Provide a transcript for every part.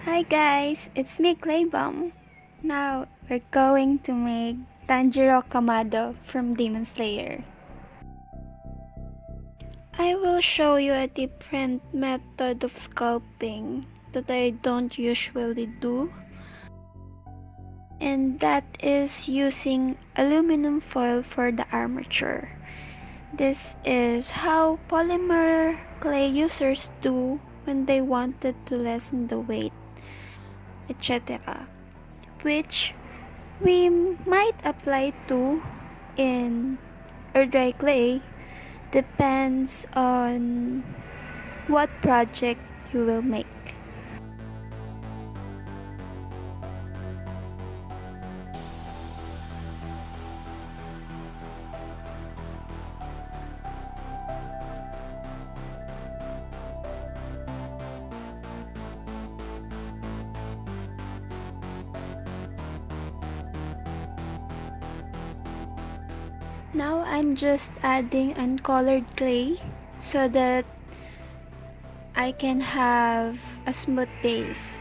Hi guys, it's me Claybomb. Now we're going to make Tanjiro Kamado from Demon Slayer. I will show you a different method of sculpting that I don't usually do, and that is using aluminum foil for the armature. This is how polymer clay users do when they wanted to lessen the weight, etc., which we might apply to in or dry clay, depends on what project you will make. Now I'm just adding uncolored clay so that I can have a smooth base.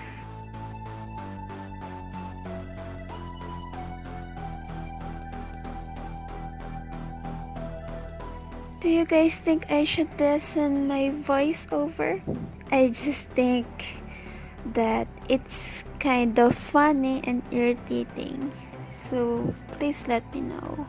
Do you guys think I should lessen my voice over? I just think that it's kind of funny and irritating. So please let me know.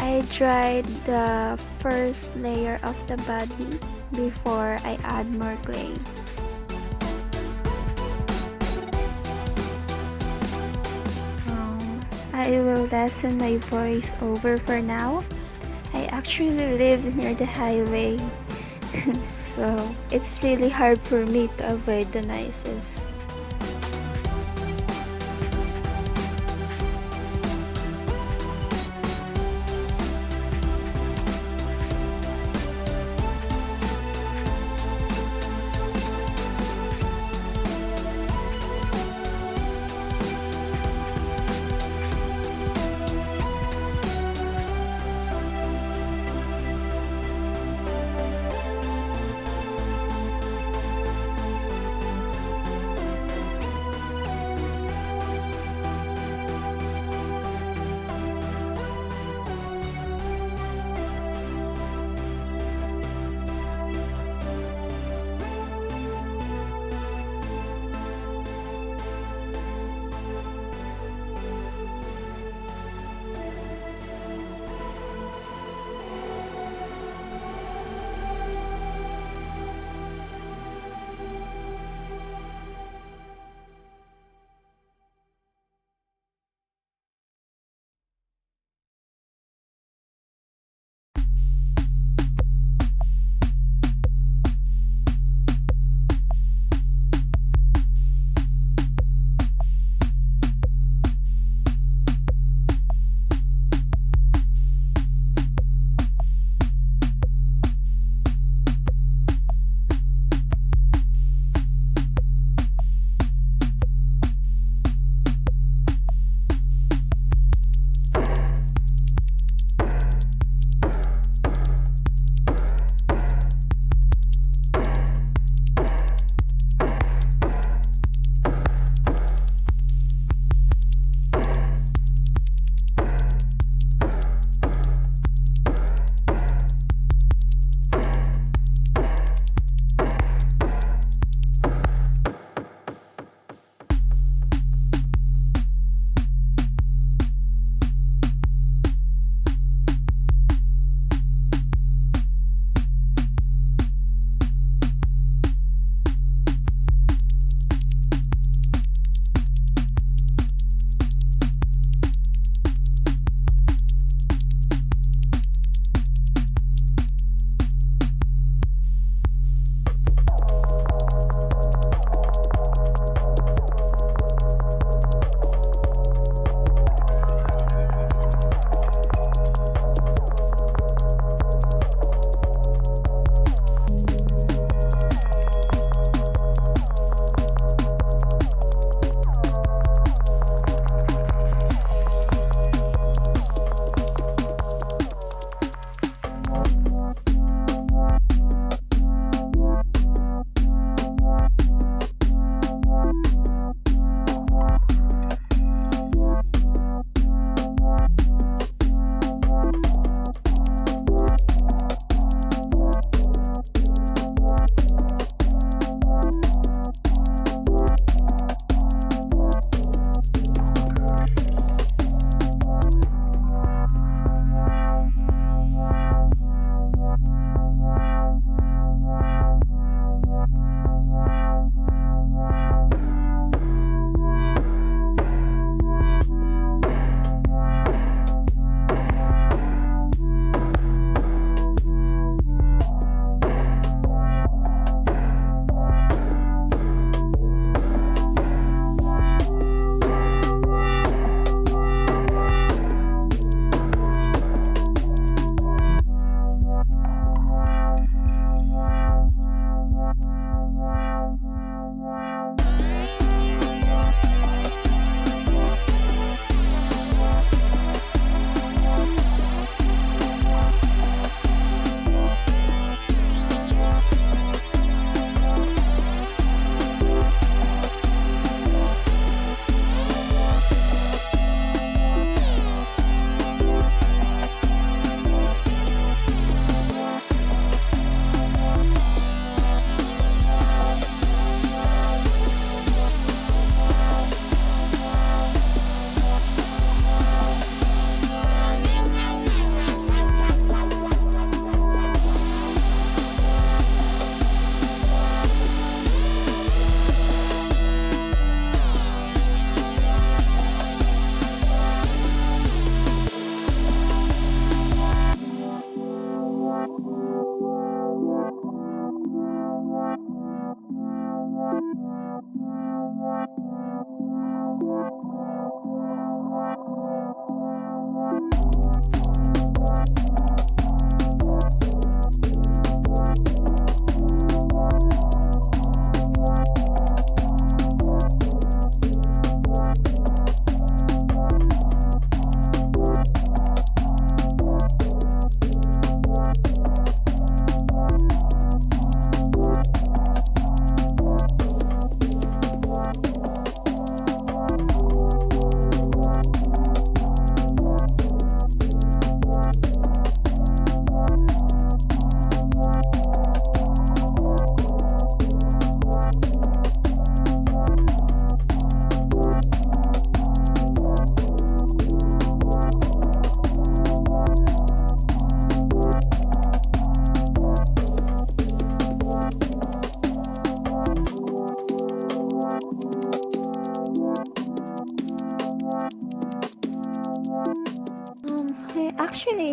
I dried the first layer of the body before I add more clay. I will lessen my voice over for now. I actually live near the highway, so it's really hard for me to avoid the noises.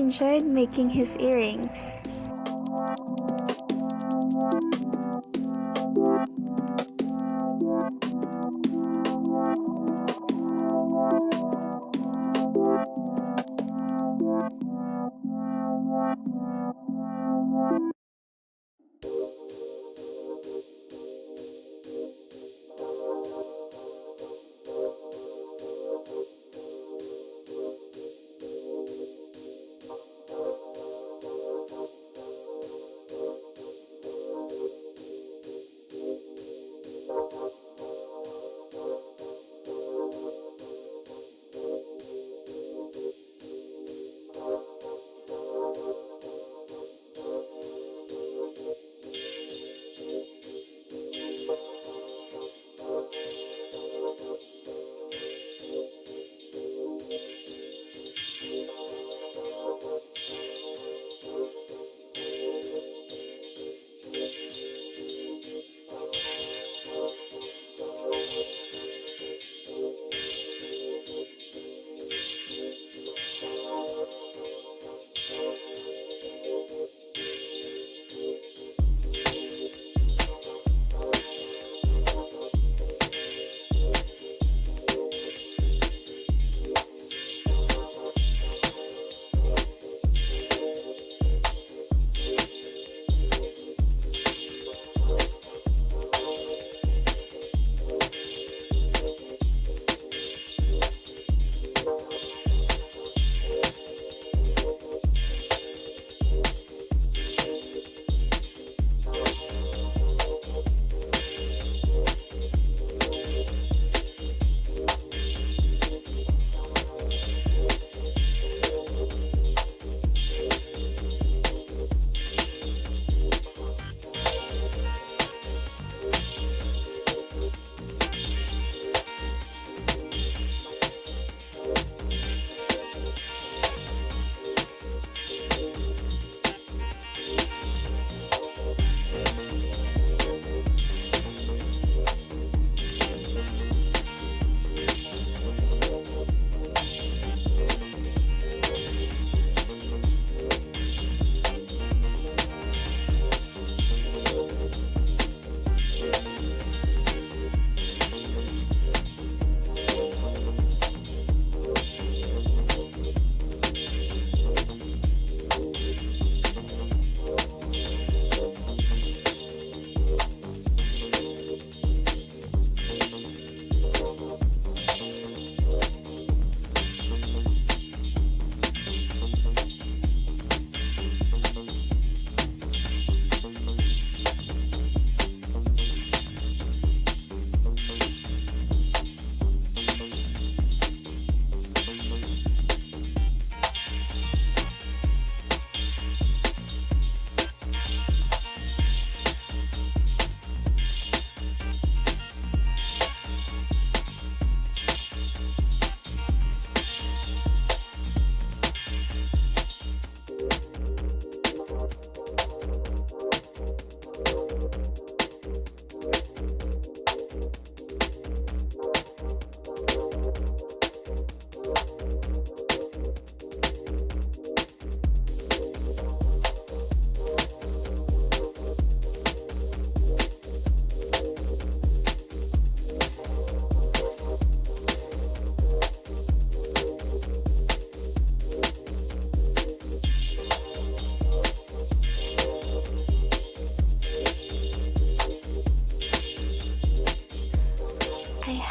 enjoyed making his earrings.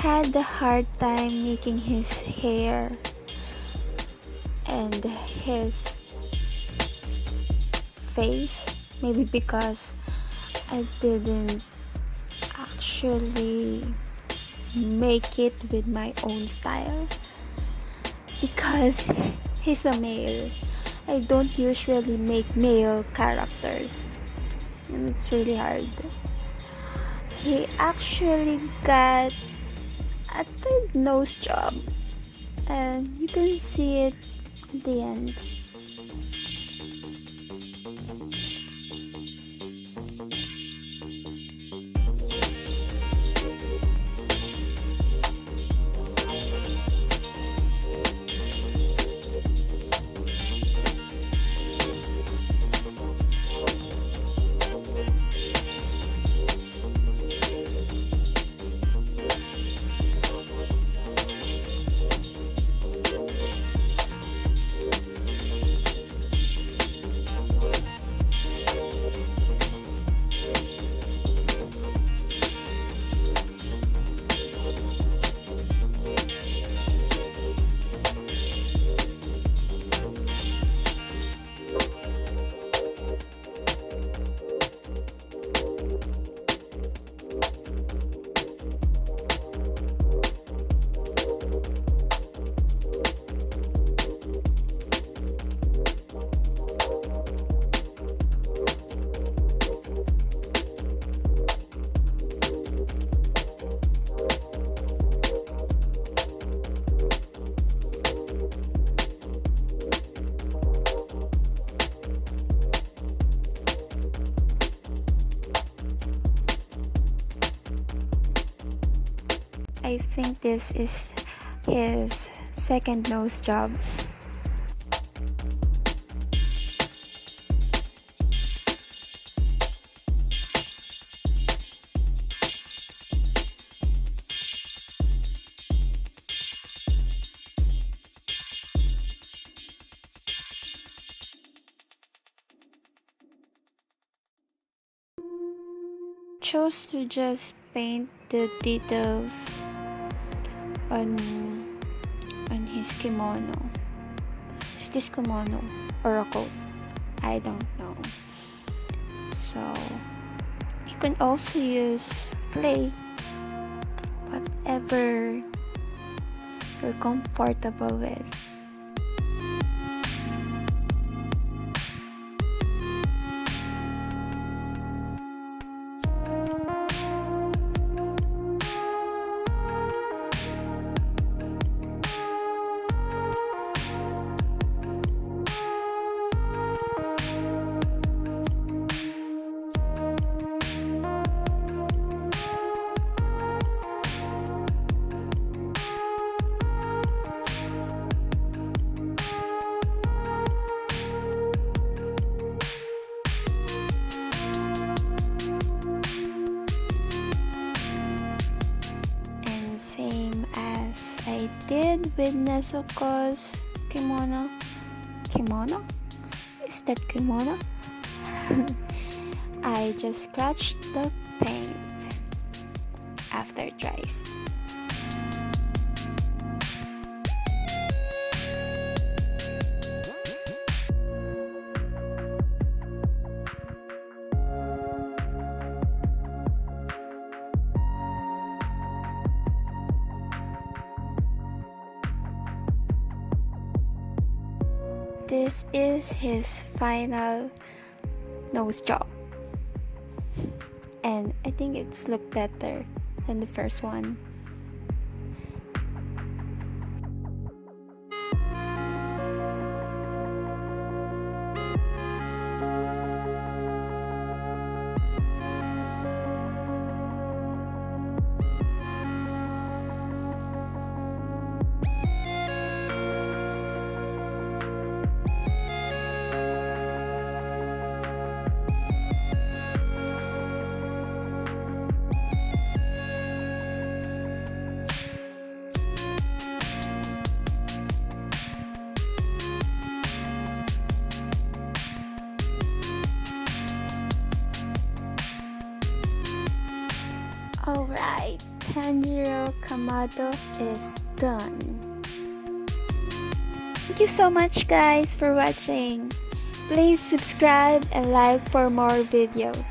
Had a hard time making his hair and his face, maybe because I didn't actually make it with my own style, because he's a male. I don't usually make male characters, and it's really hard. He actually got a third nose job, and you can see it at the end. I think this is his second nose job. Chose to just paint the details on his kimono. Is this kimono or a coat? I don't know. So you can also use clay, whatever you're comfortable with. Same as I did with Nezuko's kimono. Kimono? Is that kimono? I just scratched the paint after it dries. This is his final nose job, and I think it's looked better than the first one. Alright, Tanjiro Kamado is done. Thank you so much guys for watching. Please subscribe and like for more videos.